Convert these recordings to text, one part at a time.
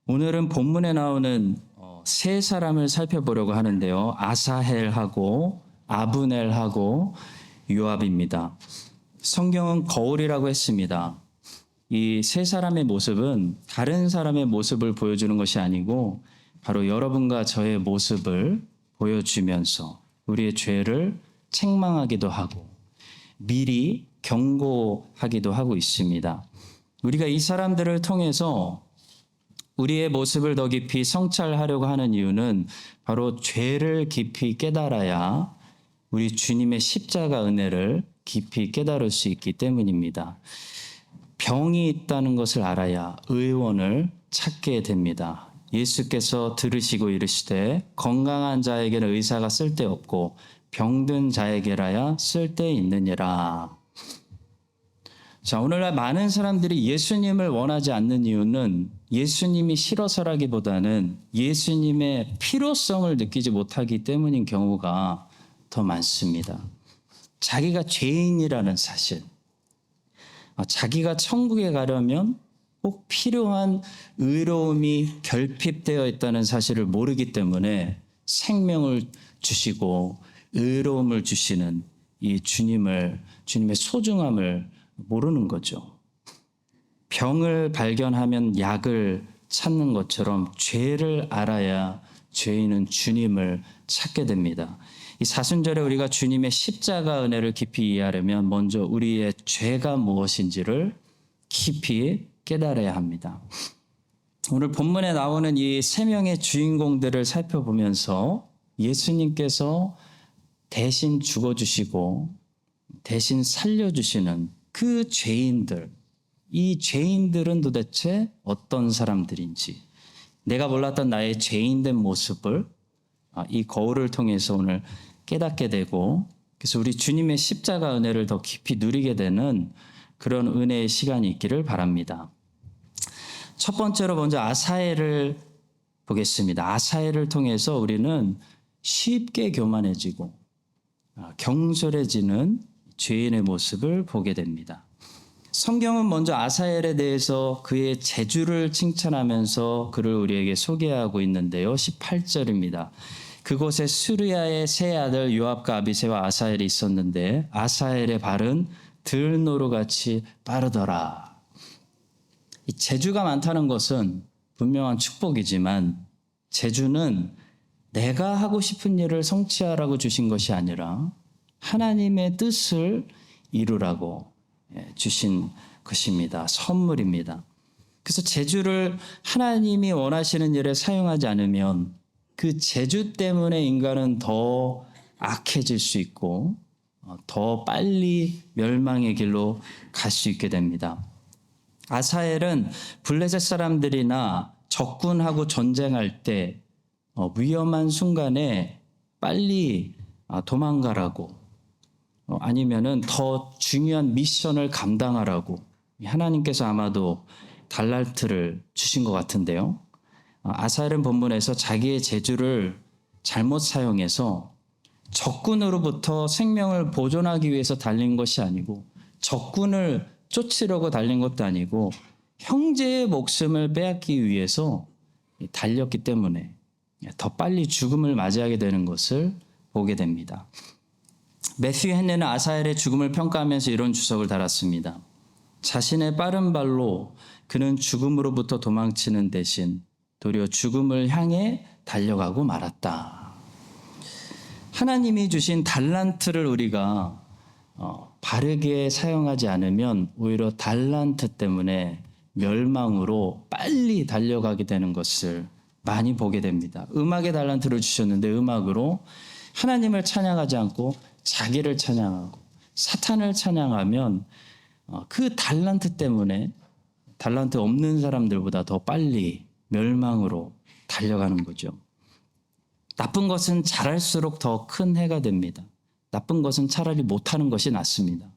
오늘은 본문에 나오는 세 사람을 살펴보려고 하는데요. 아사헬하고 아브넬하고 요압입니다. 성경은 거울이라고 했습니다. 이 세 사람의 모습은 다른 사람의 모습을 보여주는 것이 아니고 바로 여러분과 저의 모습을 보여주면서 우리의 죄를 책망하기도 하고 미리 경고하기도 하고 있습니다. 우리가 이 사람들을 통해서 우리의 모습을 더 깊이 성찰하려고 하는 이유는 바로 죄를 깊이 깨달아야 우리 주님의 십자가 은혜를 깊이 깨달을 수 있기 때문입니다. 병이 있다는 것을 알아야 의원을 찾게 됩니다. 예수께서 들으시고 이르시되 건강한 자에게는 의사가 쓸데없고 병든 자에게라야 쓸데있느니라. 자, 오늘날 많은 사람들이 예수님을 원하지 않는 이유는 예수님이 싫어서라기보다는 예수님의 필요성을 느끼지 못하기 때문인 경우가 더 많습니다. 자기가 죄인이라는 사실, 자기가 천국에 가려면 꼭 필요한 의로움이 결핍되어 있다는 사실을 모르기 때문에 생명을 주시고 의로움을 주시는 이 주님의 소중함을 모르는 거죠. 병을 발견하면 약을 찾는 것처럼 죄를 알아야 죄인은 주님을 찾게 됩니다. 이 사순절에 우리가 주님의 십자가 은혜를 깊이 이해하려면 먼저 우리의 죄가 무엇인지를 깊이 깨달아야 합니다. 오늘 본문에 나오는 이 세 명의 주인공들을 살펴보면서 예수님께서 대신 죽어주시고 대신 살려주시는 그 죄인들, 이 죄인들은 도대체 어떤 사람들인지 내가 몰랐던 나의 죄인된 모습을 이 거울을 통해서 오늘 깨닫게 되고 그래서 우리 주님의 십자가 은혜를 더 깊이 누리게 되는 그런 은혜의 시간이 있기를 바랍니다. 첫 번째로 먼저 아사엘을 보겠습니다. 아사엘을 통해서 우리는 쉽게 교만해지고 경솔해지는 죄인의 모습을 보게 됩니다. 성경은 먼저 아사엘에 대해서 그의 재주를 칭찬하면서 그를 우리에게 소개하고 있는데요. 18절입니다. 그곳에 수르야의 세 아들 요압과 아비새와 아사엘이 있었는데 아사엘의 발은 들노루같이 빠르더라. 이 재주가 많다는 것은 분명한 축복이지만 재주는 내가 하고 싶은 일을 성취하라고 주신 것이 아니라 하나님의 뜻을 이루라고 주신 것입니다. 선물입니다. 그래서 재주를 하나님이 원하시는 일에 사용하지 않으면 그 재주 때문에 인간은 더 악해질 수 있고 더 빨리 멸망의 길로 갈 수 있게 됩니다. 아사엘은 블레셋 사람들이나 적군하고 전쟁할 때 위험한 순간에 빨리 도망가라고 아니면은 더 중요한 미션을 감당하라고 하나님께서 아마도 달란트를 주신 것 같은데요. 아사엘은 본문에서 자기의 재주를 잘못 사용해서 적군으로부터 생명을 보존하기 위해서 달린 것이 아니고 적군을 쫓으려고 달린 것도 아니고 형제의 목숨을 빼앗기 위해서 달렸기 때문에 더 빨리 죽음을 맞이하게 되는 것을 보게 됩니다. 매튜 헨리는 아사엘의 죽음을 평가하면서 이런 주석을 달았습니다. 자신의 빠른 발로 그는 죽음으로부터 도망치는 대신 도리어 죽음을 향해 달려가고 말았다. 하나님이 주신 달란트를 우리가 바르게 사용하지 않으면 오히려 달란트 때문에 멸망으로 빨리 달려가게 되는 것을 많이 보게 됩니다. 음악의 달란트를 주셨는데 음악으로 하나님을 찬양하지 않고 자기를 찬양하고 사탄을 찬양하면 그 달란트 때문에 달란트 없는 사람들보다 더 빨리 멸망으로 달려가는 거죠. 나쁜 것은 잘할수록 더 큰 해가 됩니다. 나쁜 것은 차라리 못하는 것이 낫습니다.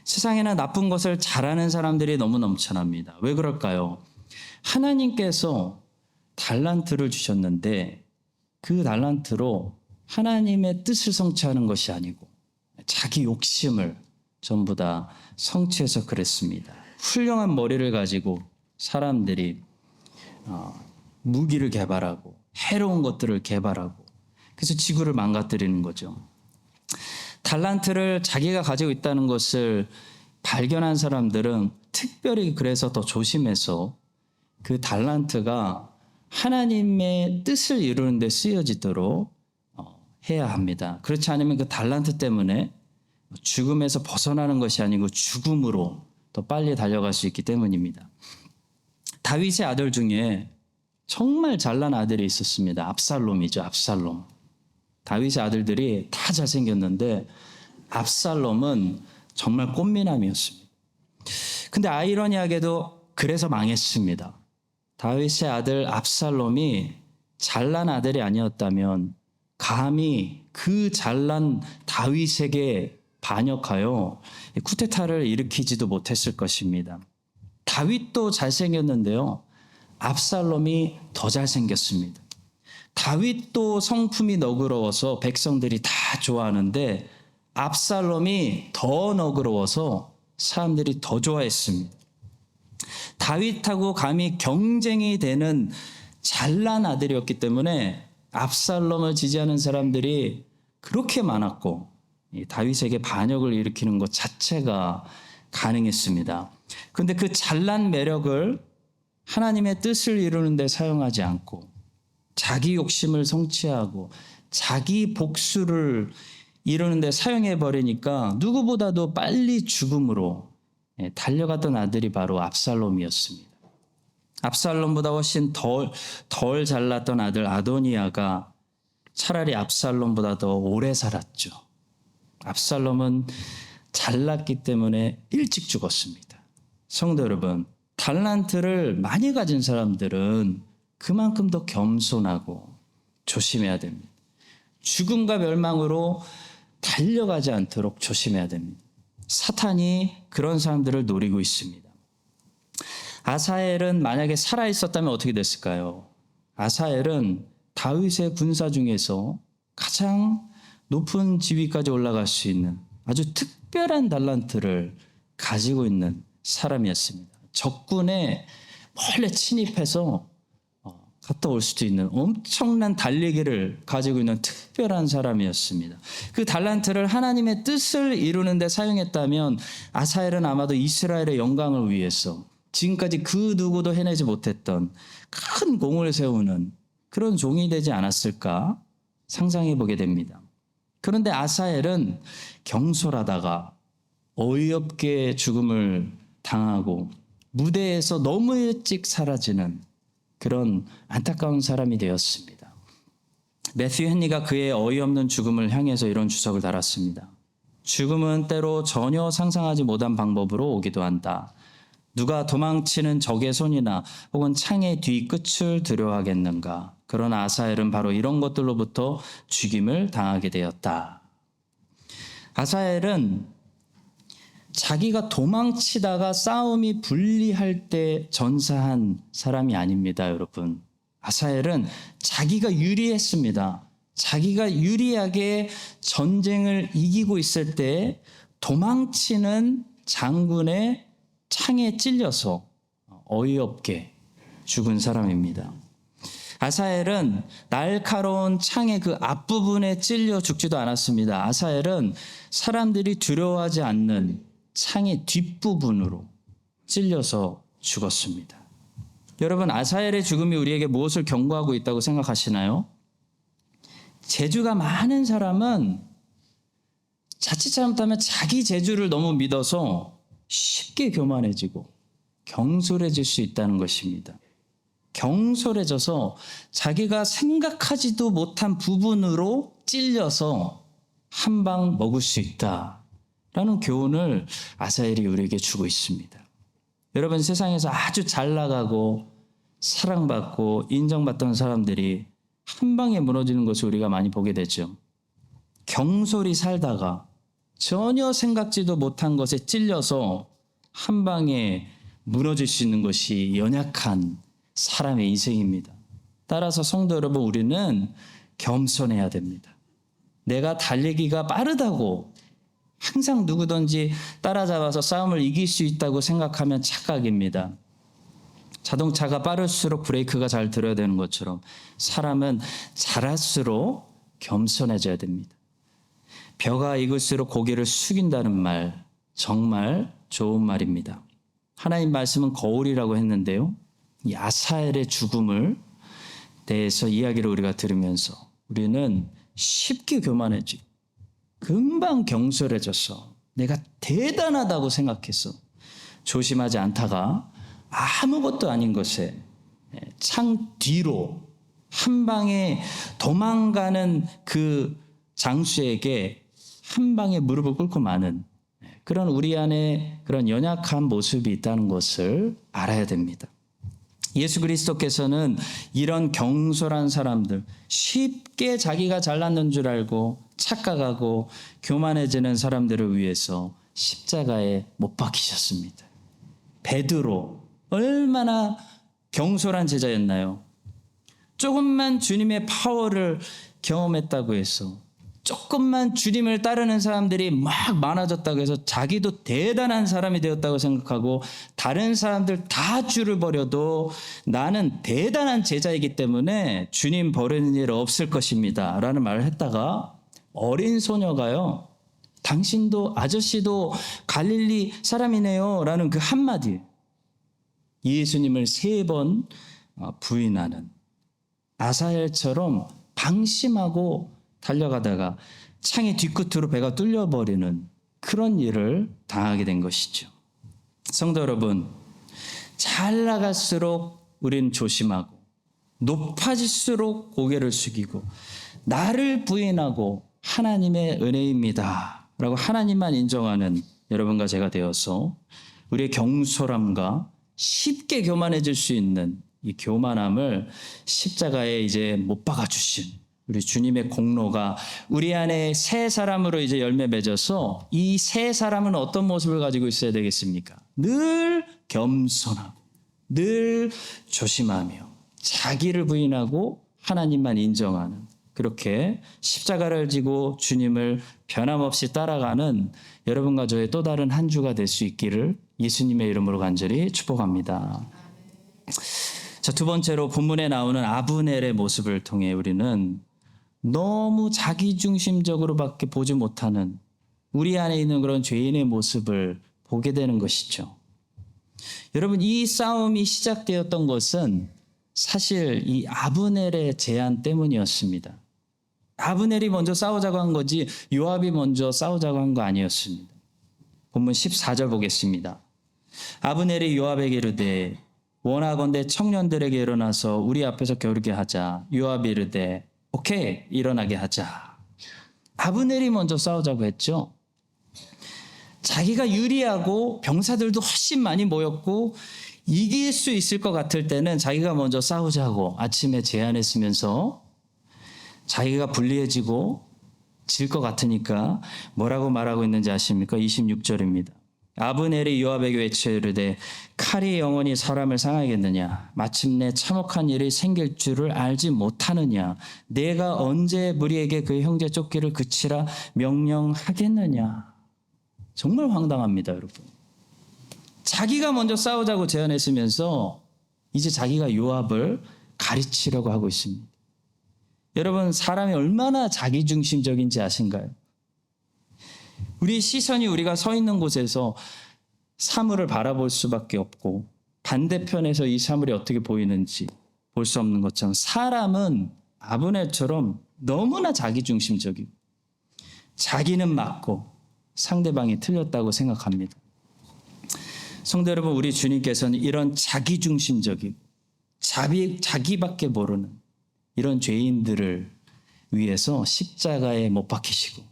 세상에는 나쁜 것을 잘하는 사람들이 너무 넘쳐납니다. 왜 그럴까요? 하나님께서 달란트를 주셨는데 그 달란트로 하나님의 뜻을 성취하는 것이 아니고 자기 욕심을 전부 다 성취해서 그랬습니다. 훌륭한 머리를 가지고 사람들이 무기를 개발하고 해로운 것들을 개발하고 그래서 지구를 망가뜨리는 거죠. 달란트를 자기가 가지고 있다는 것을 발견한 사람들은 특별히 그래서 더 조심해서 그 달란트가 하나님의 뜻을 이루는 데 쓰여지도록 해야 합니다. 그렇지 않으면 그 달란트 때문에 죽음에서 벗어나는 것이 아니고 죽음으로 더 빨리 달려갈 수 있기 때문입니다. 다윗의 아들 중에 정말 잘난 아들이 있었습니다. 압살롬이죠. 압살롬. 다윗의 아들들이 다 잘생겼는데 압살롬은 정말 꽃미남이었습니다. 근데 아이러니하게도 그래서 망했습니다. 다윗의 아들 압살롬이 잘난 아들이 아니었다면 감히 그 잘난 다윗에게 반역하여 쿠데타를 일으키지도 못했을 것입니다. 다윗도 잘생겼는데요. 압살롬이 더 잘생겼습니다. 다윗도 성품이 너그러워서 백성들이 다 좋아하는데 압살롬이 더 너그러워서 사람들이 더 좋아했습니다. 다윗하고 감히 경쟁이 되는 잘난 아들이었기 때문에 압살롬을 지지하는 사람들이 그렇게 많았고 다윗에게 반역을 일으키는 것 자체가 가능했습니다. 그런데 그 잘난 매력을 하나님의 뜻을 이루는 데 사용하지 않고 자기 욕심을 성취하고 자기 복수를 이루는 데 사용해 버리니까 누구보다도 빨리 죽음으로 달려갔던 아들이 바로 압살롬이었습니다. 압살롬보다 훨씬 덜 잘났던 아들 아도니아가 차라리 압살롬보다 더 오래 살았죠. 압살롬은 잘났기 때문에 일찍 죽었습니다. 성도 여러분, 달란트를 많이 가진 사람들은 그만큼 더 겸손하고 조심해야 됩니다. 죽음과 멸망으로 달려가지 않도록 조심해야 됩니다. 사탄이 그런 사람들을 노리고 있습니다. 아사엘은 만약에 살아있었다면 어떻게 됐을까요? 아사엘은 다윗의 군사 중에서 가장 높은 지위까지 올라갈 수 있는 아주 특별한 달란트를 가지고 있는 사람이었습니다. 적군에 몰래 침입해서 갔다 올 수도 있는 엄청난 달리기를 가지고 있는 특별한 사람이었습니다. 그 달란트를 하나님의 뜻을 이루는 데 사용했다면 아사엘은 아마도 이스라엘의 영광을 위해서 지금까지 그 누구도 해내지 못했던 큰 공을 세우는 그런 종이 되지 않았을까 상상해 보게 됩니다. 그런데 아사엘은 경솔하다가 어이없게 죽음을 당하고 무대에서 너무 일찍 사라지는 그런 안타까운 사람이 되었습니다. 매튜 헨리가 그의 어이없는 죽음을 향해서 이런 주석을 달았습니다. 죽음은 때로 전혀 상상하지 못한 방법으로 오기도 한다. 누가 도망치는 적의 손이나 혹은 창의 뒤끝을 두려워하겠는가. 그러나 아사엘은 바로 이런 것들로부터 죽임을 당하게 되었다. 아사엘은 자기가 도망치다가 싸움이 불리할 때 전사한 사람이 아닙니다, 여러분. 아사엘은 자기가 유리했습니다. 자기가 유리하게 전쟁을 이기고 있을 때 도망치는 장군의 창에 찔려서 어이없게 죽은 사람입니다. 아사엘은 날카로운 창의 그 앞부분에 찔려 죽지도 않았습니다. 아사엘은 사람들이 두려워하지 않는 창의 뒷부분으로 찔려서 죽었습니다. 여러분, 아사엘의 죽음이 우리에게 무엇을 경고하고 있다고 생각하시나요? 재주가 많은 사람은 자칫 잘못하면 자기 재주를 너무 믿어서 쉽게 교만해지고 경솔해질 수 있다는 것입니다. 경솔해져서 자기가 생각하지도 못한 부분으로 찔려서 한 방 먹을 수 있다라는 교훈을 아사엘이 우리에게 주고 있습니다. 여러분, 세상에서 아주 잘 나가고 사랑받고 인정받던 사람들이 한 방에 무너지는 것을 우리가 많이 보게 되죠. 경솔히 살다가 전혀 생각지도 못한 것에 찔려서 한 방에 무너질 수 있는 것이 연약한 사람의 인생입니다. 따라서 성도 여러분, 우리는 겸손해야 됩니다. 내가 달리기가 빠르다고 항상 누구든지 따라잡아서 싸움을 이길 수 있다고 생각하면 착각입니다. 자동차가 빠를수록 브레이크가 잘 들어야 되는 것처럼 사람은 자랄수록 겸손해져야 됩니다. 벼가 익을수록 고개를 숙인다는 말, 정말 좋은 말입니다. 하나님 말씀은 거울이라고 했는데요. 이 아사엘의 죽음을 대해서 이야기를 우리가 들으면서 우리는 쉽게 교만해지, 금방 경솔해져서 내가 대단하다고 생각해서 조심하지 않다가 아무것도 아닌 것에 창 뒤로 한 방에 도망가는 그 장수에게 한 방에 무릎을 꿇고 마는 그런 우리 안에 그런 연약한 모습이 있다는 것을 알아야 됩니다. 예수 그리스도께서는 이런 경솔한 사람들, 쉽게 자기가 잘났는 줄 알고 착각하고 교만해지는 사람들을 위해서 십자가에 못 박히셨습니다. 베드로 얼마나 경솔한 제자였나요? 조금만 주님의 파워를 경험했다고 해서, 조금만 주님을 따르는 사람들이 막 많아졌다고 해서 자기도 대단한 사람이 되었다고 생각하고 다른 사람들 다 줄을 버려도 나는 대단한 제자이기 때문에 주님 버리는 일 없을 것입니다 라는 말을 했다가 어린 소녀가요, 당신도 아저씨도 갈릴리 사람이네요 라는 그 한마디, 예수님을 3번 부인하는, 아사엘처럼 방심하고 달려가다가 창의 뒤끝으로 배가 뚫려버리는 그런 일을 당하게 된 것이죠. 성도 여러분, 잘 나갈수록 우린 조심하고 높아질수록 고개를 숙이고 나를 부인하고 하나님의 은혜입니다 라고 하나님만 인정하는 여러분과 제가 되어서 우리의 경솔함과 쉽게 교만해질 수 있는 이 교만함을 십자가에 이제 못 박아 주신 우리 주님의 공로가 우리 안에 새 사람으로 이제 열매 맺어서, 이 새 사람은 어떤 모습을 가지고 있어야 되겠습니까? 늘 겸손하고 늘 조심하며 자기를 부인하고 하나님만 인정하는, 그렇게 십자가를 지고 주님을 변함없이 따라가는 여러분과 저의 또 다른 한 주가 될 수 있기를 예수님의 이름으로 간절히 축복합니다. 자, 두 번째로 본문에 나오는 아브넬의 모습을 통해 우리는 너무 자기중심적으로밖에 보지 못하는 우리 안에 있는 그런 죄인의 모습을 보게 되는 것이죠. 여러분, 이 싸움이 시작되었던 것은 사실 이 아브넬의 제안 때문이었습니다. 아브넬이 먼저 싸우자고 한 거지 요압이 먼저 싸우자고 한 거 아니었습니다. 본문 14절 보겠습니다. 아브넬이 요압에게 이르되 원하건대 청년들에게 일어나서 우리 앞에서 겨루게 하자. 요압이 이르되 오케이, 일어나게 하자. 아브넬이 먼저 싸우자고 했죠. 자기가 유리하고 병사들도 훨씬 많이 모였고 이길 수 있을 것 같을 때는 자기가 먼저 싸우자고 아침에 제안했으면서 자기가 불리해지고 질 것 같으니까 뭐라고 말하고 있는지 아십니까? 26절입니다. 아브넬이 요압에게 외쳐 이르되 칼이 영원히 사람을 상하겠느냐? 마침내 참혹한 일이 생길 줄을 알지 못하느냐? 내가 언제 무리에게 그 형제 쫓기를 그치라 명령하겠느냐? 정말 황당합니다, 여러분. 자기가 먼저 싸우자고 제안했으면서 이제 자기가 요압을 가르치려고 하고 있습니다. 여러분, 사람이 얼마나 자기중심적인지 아신가요? 우리 시선이 우리가 서 있는 곳에서 사물을 바라볼 수밖에 없고 반대편에서 이 사물이 어떻게 보이는지 볼 수 없는 것처럼 사람은 아브넬처럼 너무나 자기중심적이고 자기는 맞고 상대방이 틀렸다고 생각합니다. 성도 여러분, 우리 주님께서는 이런 자기중심적이고 자기밖에 모르는 이런 죄인들을 위해서 십자가에 못 박히시고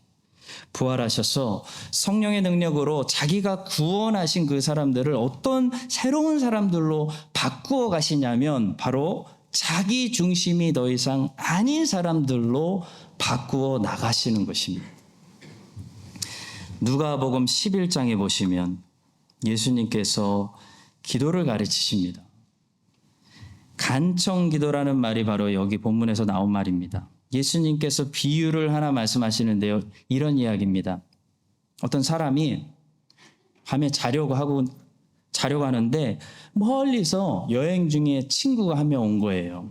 부활하셔서 성령의 능력으로 자기가 구원하신 그 사람들을 어떤 새로운 사람들로 바꾸어 가시냐면 바로 자기 중심이 더 이상 아닌 사람들로 바꾸어 나가시는 것입니다. 누가복음 11장에 보시면 예수님께서 기도를 가르치십니다. 간청기도라는 말이 바로 여기 본문에서 나온 말입니다. 예수님께서 비유를 하나 말씀하시는데요. 이런 이야기입니다. 어떤 사람이 밤에 자려고 하고 자려고 하는데 멀리서 여행 중에 친구가 한 명 온 거예요.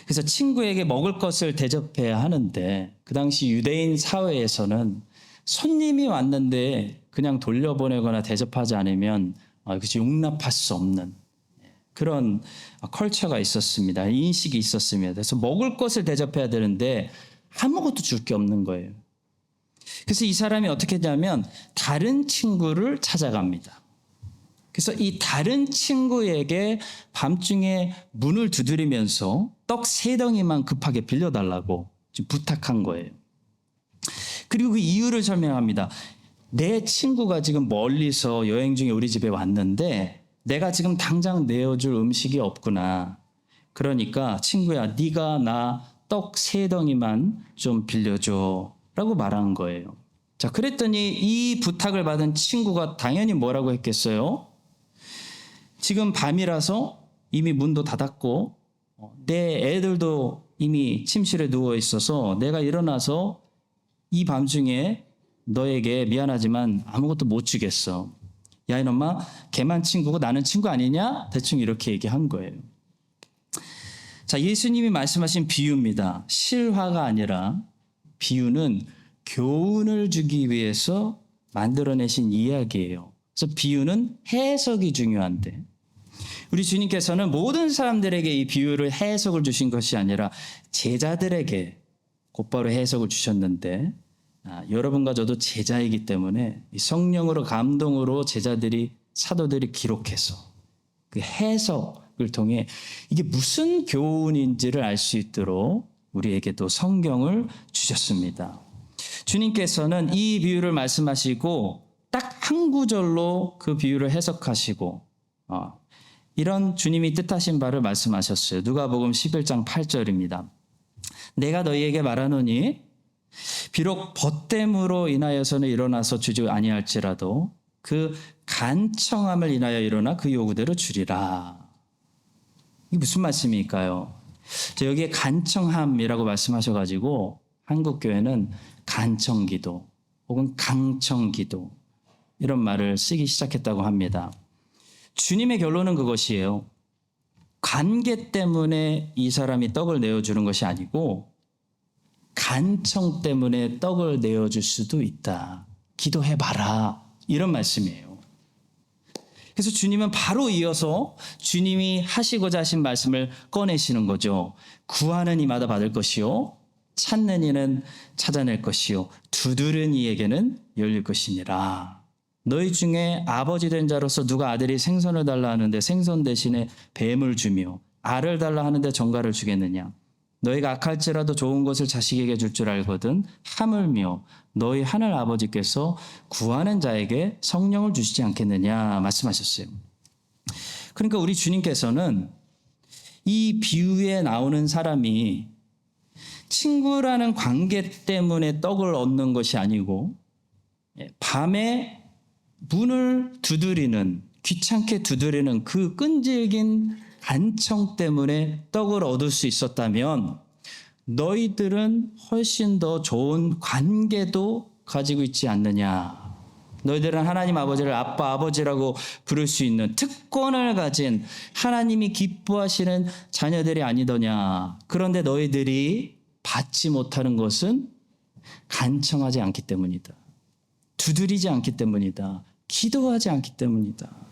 그래서 친구에게 먹을 것을 대접해야 하는데 그 당시 유대인 사회에서는 손님이 왔는데 그냥 돌려보내거나 대접하지 않으면 그것이 용납할 수 없는 그런 컬처가 있었습니다. 인식이 있었습니다. 그래서 먹을 것을 대접해야 되는데 아무것도 줄 게 없는 거예요. 그래서 이 사람이 어떻게 했냐면 다른 친구를 찾아갑니다. 그래서 이 다른 친구에게 밤중에 문을 두드리면서 떡 3덩이만 급하게 빌려달라고 부탁한 거예요. 그리고 그 이유를 설명합니다. 내 친구가 지금 멀리서 여행 중에 우리 집에 왔는데 내가 지금 당장 내어줄 음식이 없구나. 그러니까 친구야, 네가 나 떡 3덩이만 좀 빌려줘 라고 말한 거예요. 자, 그랬더니 이 부탁을 받은 친구가 당연히 뭐라고 했겠어요? 지금 밤이라서 이미 문도 닫았고 내 애들도 이미 침실에 누워 있어서 내가 일어나서 이 밤중에 너에게 미안하지만 아무것도 못 주겠어. 야, 이놈아, 걔만 친구고 나는 친구 아니냐? 대충 이렇게 얘기한 거예요. 자, 예수님이 말씀하신 비유입니다. 실화가 아니라 비유는 교훈을 주기 위해서 만들어내신 이야기예요. 그래서 비유는 해석이 중요한데 우리 주님께서는 모든 사람들에게 이 비유를 해석을 주신 것이 아니라 제자들에게 곧바로 해석을 주셨는데 여러분과 저도 제자이기 때문에 성령으로 감동으로 제자들이 사도들이 기록해서 그 해석을 통해 이게 무슨 교훈인지를 알 수 있도록 우리에게도 성경을 주셨습니다. 주님께서는 이 비유를 말씀하시고 딱 한 구절로 그 비유를 해석하시고 이런 주님이 뜻하신 바를 말씀하셨어요. 누가복음 11장 8절입니다. 내가 너희에게 말하노니 비록 벗됨으로 인하여서는 일어나서 주지 아니할지라도 그 간청함을 인하여 일어나 그 요구대로 주리라. 이게 무슨 말씀일까요? 여기에 간청함이라고 말씀하셔가지고 한국교회는 간청기도 혹은 강청기도 이런 말을 쓰기 시작했다고 합니다. 주님의 결론은 그것이에요. 관계 때문에 이 사람이 떡을 내어주는 것이 아니고 간청 때문에 떡을 내어줄 수도 있다. 기도해봐라. 이런 말씀이에요. 그래서 주님은 바로 이어서 주님이 하시고자 하신 말씀을 꺼내시는 거죠. 구하는 이마다 받을 것이요. 찾는 이는 찾아낼 것이요. 두드린 이에게는 열릴 것이니라. 너희 중에 아버지 된 자로서 누가 아들이 생선을 달라 하는데 생선 대신에 뱀을 주며 알을 달라 하는데 정갈을 주겠느냐. 너희가 악할지라도 좋은 것을 자식에게 줄 줄 알거든 하물며 너희 하늘 아버지께서 구하는 자에게 성령을 주시지 않겠느냐 말씀하셨어요. 그러니까 우리 주님께서는 이 비유에 나오는 사람이 친구라는 관계 때문에 떡을 얻는 것이 아니고 밤에 문을 두드리는 귀찮게 두드리는 그 끈질긴 간청 때문에 떡을 얻을 수 있었다면 너희들은 훨씬 더 좋은 관계도 가지고 있지 않느냐. 너희들은 하나님 아버지를 아빠 아버지라고 부를 수 있는 특권을 가진 하나님이 기뻐하시는 자녀들이 아니더냐. 그런데 너희들이 받지 못하는 것은 간청하지 않기 때문이다. 두드리지 않기 때문이다. 기도하지 않기 때문이다.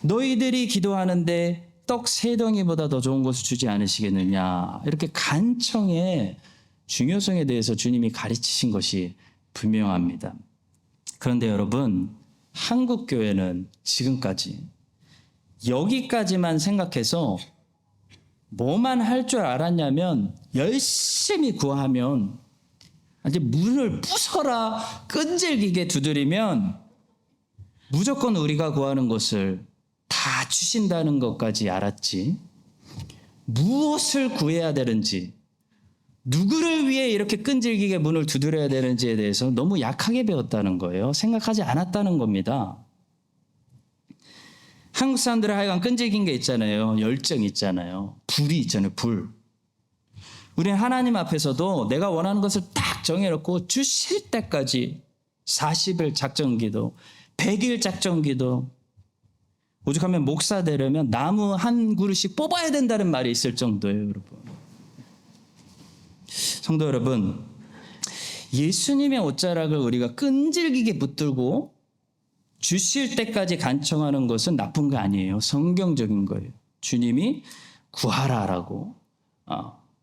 너희들이 기도하는데 떡 3덩이보다 더 좋은 것을 주지 않으시겠느냐. 이렇게 간청의 중요성에 대해서 주님이 가르치신 것이 분명합니다. 그런데 여러분, 한국 교회는 지금까지 여기까지만 생각해서 뭐만 할 줄 알았냐면 열심히 구하면 이제 문을 부숴라 끈질기게 두드리면 무조건 우리가 구하는 것을 다 주신다는 것까지 알았지. 무엇을 구해야 되는지, 누구를 위해 이렇게 끈질기게 문을 두드려야 되는지에 대해서 너무 약하게 배웠다는 거예요. 생각하지 않았다는 겁니다. 한국 사람들은 하여간 끈질긴 게 있잖아요. 열정이 있잖아요. 불이 있잖아요. 불. 우리는 하나님 앞에서도 내가 원하는 것을 딱 정해놓고 주실 때까지 40일 작정기도 100일 작전기도, 오죽하면 목사 되려면 나무 한 그루씩 뽑아야 된다는 말이 있을 정도예요, 여러분. 성도 여러분, 예수님의 옷자락을 우리가 끈질기게 붙들고 주실 때까지 간청하는 것은 나쁜 거 아니에요. 성경적인 거예요. 주님이 구하라라고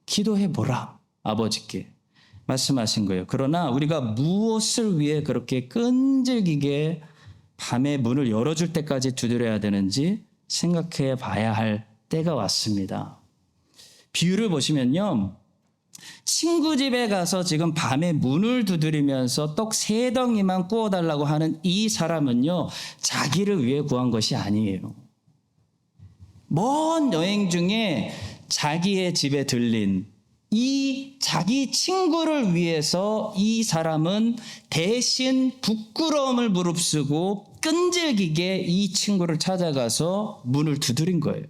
기도해보라 아버지께 말씀하신 거예요. 그러나 우리가 무엇을 위해 그렇게 끈질기게 밤에 문을 열어줄 때까지 두드려야 되는지 생각해 봐야 할 때가 왔습니다. 비유를 보시면요, 친구 집에 가서 지금 밤에 문을 두드리면서 떡 3덩이만 구워달라고 하는 이 사람은요, 자기를 위해 구한 것이 아니에요. 먼 여행 중에 자기의 집에 들린 이 자기 친구를 위해서 이 사람은 대신 부끄러움을 무릅쓰고 끈질기게 이 친구를 찾아가서 문을 두드린 거예요.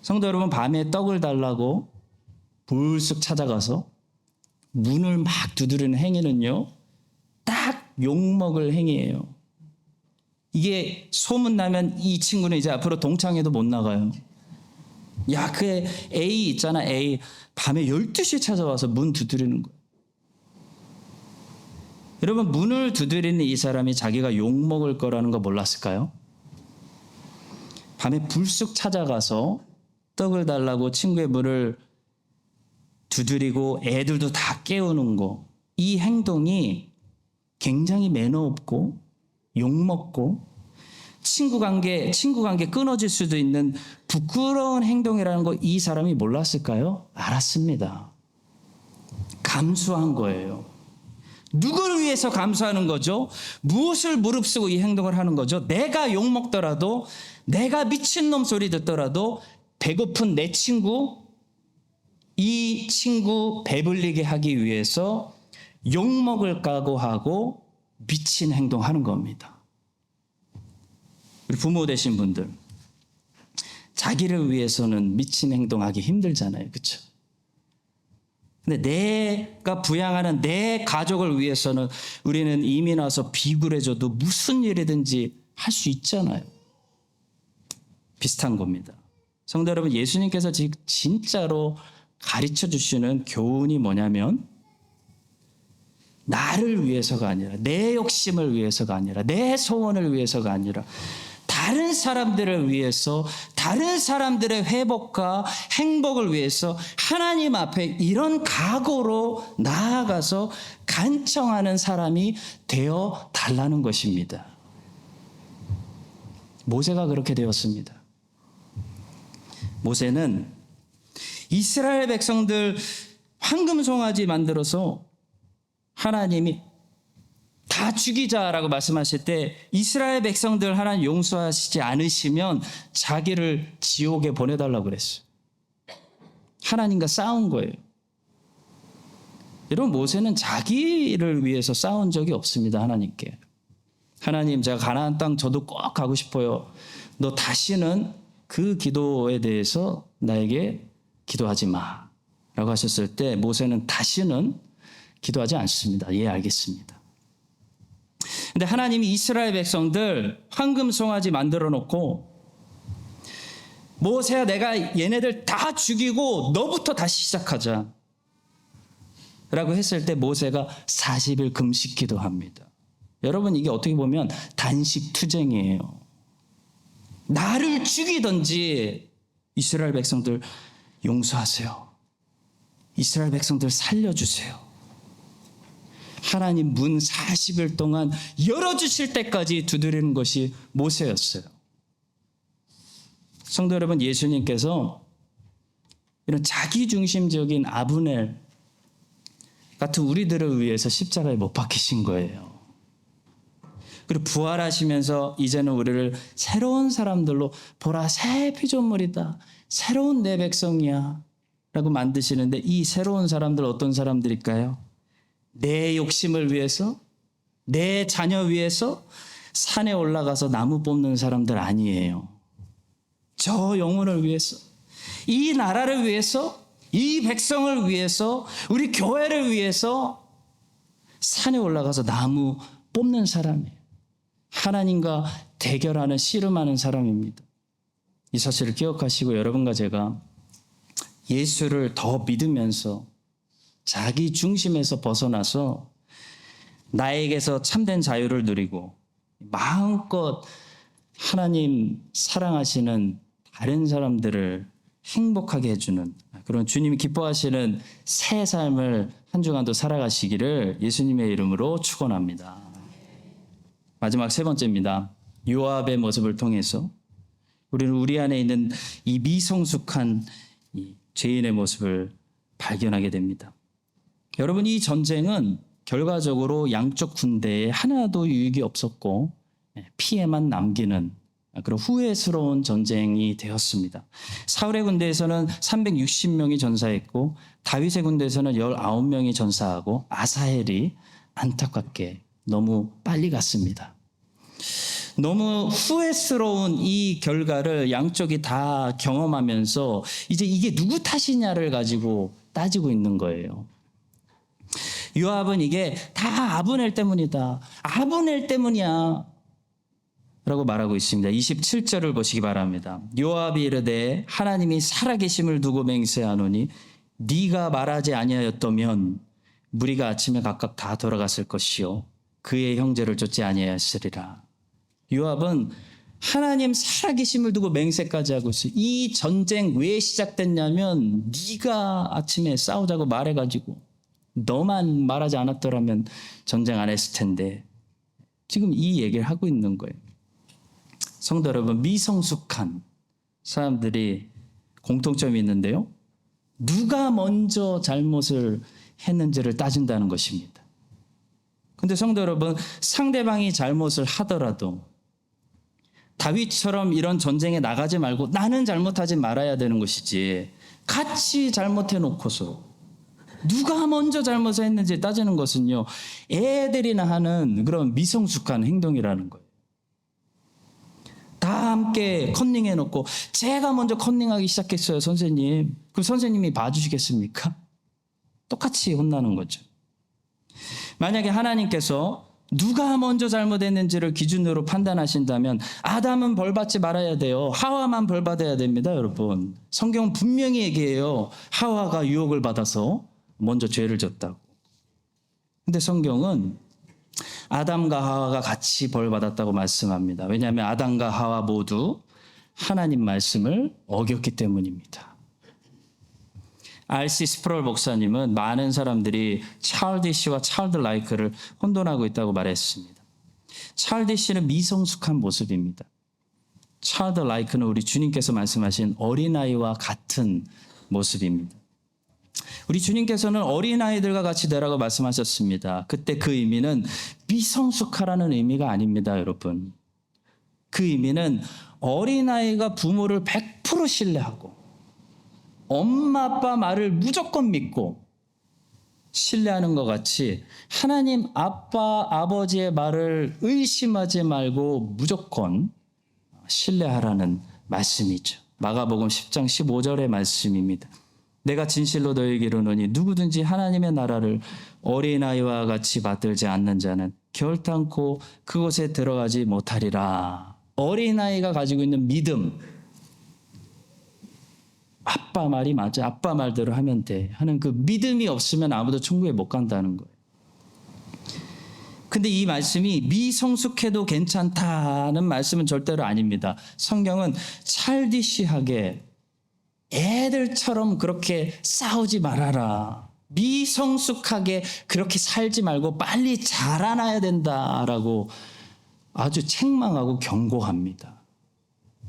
성도 여러분, 밤에 떡을 달라고 불쑥 찾아가서 문을 막 두드리는 행위는요, 딱 욕먹을 행위예요. 이게 소문나면 이 친구는 이제 앞으로 동창회도 못 나가요. 야, 그 A 있잖아, A. 밤에 12시에 찾아와서 문 두드리는 거예요. 여러분, 문을 두드리는 이 사람이 자기가 욕먹을 거라는 거 몰랐을까요? 밤에 불쑥 찾아가서 떡을 달라고 친구의 문을 두드리고 애들도 다 깨우는 거, 이 행동이 굉장히 매너 없고 욕먹고 친구 관계 끊어질 수도 있는 부끄러운 행동이라는 거 이 사람이 몰랐을까요? 알았습니다. 감수한 거예요. 누구를 위해서 감수하는 거죠? 무엇을 무릅쓰고 이 행동을 하는 거죠? 내가 욕먹더라도, 내가 미친놈 소리 듣더라도 배고픈 내 친구, 이 친구 배불리게 하기 위해서 욕먹을 각오하고 미친 행동하는 겁니다. 우리 부모 되신 분들, 자기를 위해서는 미친 행동하기 힘들잖아요. 그렇죠? 근데 내가 부양하는 내 가족을 위해서는 우리는 이민 와서 비굴해져도 무슨 일이든지 할 수 있잖아요. 비슷한 겁니다. 성도 여러분, 예수님께서 진짜로 가르쳐 주시는 교훈이 뭐냐면, 나를 위해서가 아니라, 내 욕심을 위해서가 아니라, 내 소원을 위해서가 아니라 다른 사람들을 위해서, 다른 사람들의 회복과 행복을 위해서 하나님 앞에 이런 각오로 나아가서 간청하는 사람이 되어 달라는 것입니다. 모세가 그렇게 되었습니다. 모세는 이스라엘 백성들 황금 송아지 만들어서 하나님이 다 죽이자라고 말씀하실 때 이스라엘 백성들 하나님 용서하시지 않으시면 자기를 지옥에 보내달라고 그랬어요. 하나님과 싸운 거예요. 여러분, 모세는 자기를 위해서 싸운 적이 없습니다. 하나님께. 하나님, 제가 가나안 땅 저도 꼭 가고 싶어요. 너 다시는 그 기도에 대해서 나에게 기도하지 마 라고 하셨을 때 모세는 다시는 기도하지 않습니다. 예, 알겠습니다. 근데 하나님이 이스라엘 백성들 황금 송아지 만들어 놓고, 모세야, 내가 얘네들 다 죽이고 너부터 다시 시작하자 라고 했을 때 모세가 40일 금식 기도합니다. 여러분, 이게 어떻게 보면 단식 투쟁이에요. 나를 죽이든지 이스라엘 백성들 용서하세요. 이스라엘 백성들 살려주세요. 하나님 문 40일 동안 열어주실 때까지 두드리는 것이 모세였어요. 성도 여러분, 예수님께서 이런 자기중심적인 아브넬 같은 우리들을 위해서 십자가에 못 박히신 거예요. 그리고 부활하시면서 이제는 우리를 새로운 사람들로, 보라 새 피조물이다, 새로운 내 백성이야 라고 만드시는데, 이 새로운 사람들 어떤 사람들일까요? 내 욕심을 위해서, 내 자녀 위해서 산에 올라가서 나무 뽑는 사람들 아니에요. 저 영혼을 위해서, 이 나라를 위해서, 이 백성을 위해서, 우리 교회를 위해서 산에 올라가서 나무 뽑는 사람이에요. 하나님과 대결하는 씨름하는 사람입니다. 이 사실을 기억하시고 여러분과 제가 예수를 더 믿으면서 자기 중심에서 벗어나서 나에게서 참된 자유를 누리고 마음껏 하나님 사랑하시는 다른 사람들을 행복하게 해주는 그런 주님이 기뻐하시는 새 삶을 한 주간도 살아가시기를 예수님의 이름으로 축원합니다. 마지막 세 번째입니다. 요압의 모습을 통해서 우리는 우리 안에 있는 이 미성숙한 이 죄인의 모습을 발견하게 됩니다. 여러분, 이 전쟁은 결과적으로 양쪽 군대에 하나도 유익이 없었고 피해만 남기는 그런 후회스러운 전쟁이 되었습니다. 사울의 군대에서는 360명이 전사했고 다윗의 군대에서는 19명이 전사하고 아사헬이 안타깝게 너무 빨리 갔습니다. 너무 후회스러운 이 결과를 양쪽이 다 경험하면서 이제 이게 누구 탓이냐를 가지고 따지고 있는 거예요. 요압은 이게 다 아브넬 때문이다. 아브넬 때문이야. 라고 말하고 있습니다. 27절을 보시기 바랍니다. 요압이 이르되 하나님이 살아계심을 두고 맹세하노니 네가 말하지 아니하였다면 무리가 아침에 각각 다 돌아갔을 것이요 그의 형제를 쫓지 아니하였으리라. 요압은 하나님 살아계심을 두고 맹세까지 하고 있어요. 이 전쟁 왜 시작됐냐면 네가 아침에 싸우자고 말해가지고 너만 말하지 않았더라면 전쟁 안 했을 텐데 지금 이 얘기를 하고 있는 거예요. 성도 여러분, 미성숙한 사람들이 공통점이 있는데요. 누가 먼저 잘못을 했는지를 따진다는 것입니다. 그런데 성도 여러분, 상대방이 잘못을 하더라도 다윗처럼 이런 전쟁에 나가지 말고 나는 잘못하지 말아야 되는 것이지 같이 잘못해 놓고서 누가 먼저 잘못을 했는지 따지는 것은요, 애들이나 하는 그런 미성숙한 행동이라는 거예요. 다 함께 컨닝해 놓고 제가 먼저 컨닝하기 시작했어요, 선생님. 그럼 선생님이 봐주시겠습니까? 똑같이 혼나는 거죠. 만약에 하나님께서 누가 먼저 잘못했는지를 기준으로 판단하신다면 아담은 벌받지 말아야 돼요. 하와만 벌받아야 됩니다, 여러분. 성경은 분명히 얘기해요. 하와가 유혹을 받아서 먼저 죄를 졌다고. 근데 성경은 아담과 하와가 같이 벌받았다고 말씀합니다. 왜냐하면 아담과 하와 모두 하나님 말씀을 어겼기 때문입니다. R.C. 스프롤 목사님은 많은 사람들이 childish와 childlike를 혼돈하고 있다고 말했습니다. childish는 미성숙한 모습입니다. childlike는 우리 주님께서 말씀하신 어린아이와 같은 모습입니다. 우리 주님께서는 어린아이들과 같이 되라고 말씀하셨습니다. 그때 그 의미는 미성숙하라는 의미가 아닙니다, 여러분. 그 의미는 어린아이가 부모를 100% 신뢰하고 엄마 아빠 말을 무조건 믿고 신뢰하는 것 같이 하나님 아빠 아버지의 말을 의심하지 말고 무조건 신뢰하라는 말씀이죠. 마가복음 10장 15절의 말씀입니다. 내가 진실로 너희에게 이르노니 누구든지 하나님의 나라를 어린아이와 같이 받들지 않는 자는 결단코 그곳에 들어가지 못하리라. 어린아이가 가지고 있는 믿음, 아빠 말이 맞아, 아빠 말대로 하면 돼 하는 그 믿음이 없으면 아무도 천국에 못 간다는 거예요. 근데 이 말씀이 미성숙해도 괜찮다는 말씀은 절대로 아닙니다. 성경은 찰디시하게 애들처럼 그렇게 싸우지 말아라. 미성숙하게 그렇게 살지 말고 빨리 자라나야 된다라고 아주 책망하고 경고합니다.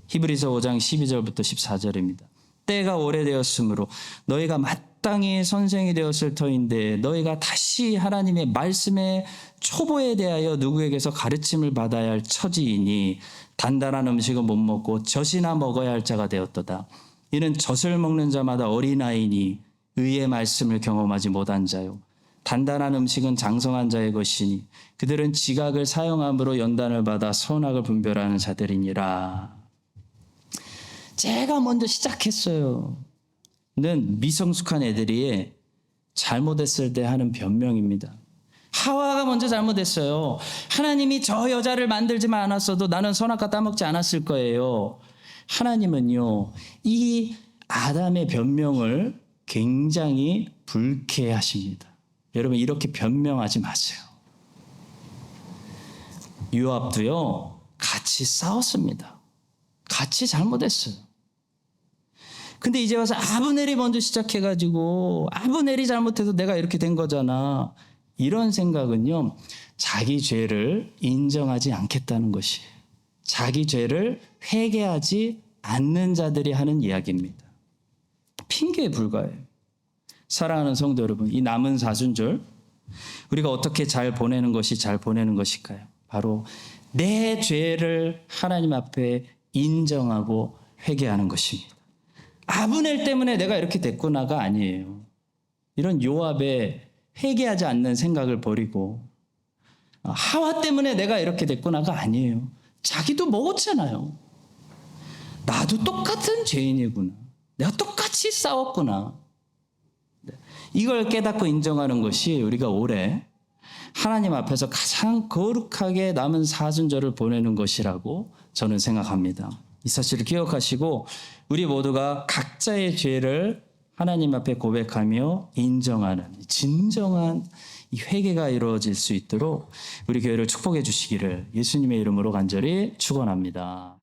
히브리서 5장 12절부터 14절입니다. 때가 오래되었으므로 너희가 마땅히 선생이 되었을 터인데 너희가 다시 하나님의 말씀의 초보에 대하여 누구에게서 가르침을 받아야 할 처지이니 단단한 음식은 못 먹고 젖이나 먹어야 할 자가 되었도다. 이는 젖을 먹는 자마다 어린아이니 의의 말씀을 경험하지 못한 자요. 단단한 음식은 장성한 자의 것이니 그들은 지각을 사용함으로 연단을 받아 선악을 분별하는 자들이니라. 제가 먼저 시작했어요. 는 미성숙한 애들이 잘못했을 때 하는 변명입니다. 하와가 먼저 잘못했어요. 하나님이 저 여자를 만들지만 않았어도 나는 선악과 따먹지 않았을 거예요. 하나님은요, 이 아담의 변명을 굉장히 불쾌하십니다. 여러분, 이렇게 변명하지 마세요. 요압도요, 같이 싸웠습니다. 같이 잘못했어요. 근데 이제 와서 아브넬이 먼저 시작해가지고 아브넬이 잘못해서 내가 이렇게 된 거잖아. 이런 생각은요, 자기 죄를 인정하지 않겠다는 것이에요. 자기 죄를 회개하지 않는 자들이 하는 이야기입니다. 핑계에 불과해요. 사랑하는 성도 여러분, 이 남은 사순절 우리가 어떻게 잘 보내는 것이 잘 보내는 것일까요? 바로 내 죄를 하나님 앞에 인정하고 회개하는 것입니다. 아브넬 때문에 내가 이렇게 됐구나가 아니에요. 이런 요압의 회개하지 않는 생각을 버리고 하와 때문에 내가 이렇게 됐구나가 아니에요. 자기도 먹었잖아요. 나도 똑같은 죄인이구나. 내가 똑같이 싸웠구나. 이걸 깨닫고 인정하는 것이 우리가 올해 하나님 앞에서 가장 거룩하게 남은 사순절을 보내는 것이라고 저는 생각합니다. 이 사실을 기억하시고 우리 모두가 각자의 죄를 하나님 앞에 고백하며 인정하는 진정한 이 회개가 이루어질 수 있도록 우리 교회를 축복해 주시기를 예수님의 이름으로 간절히 축원합니다.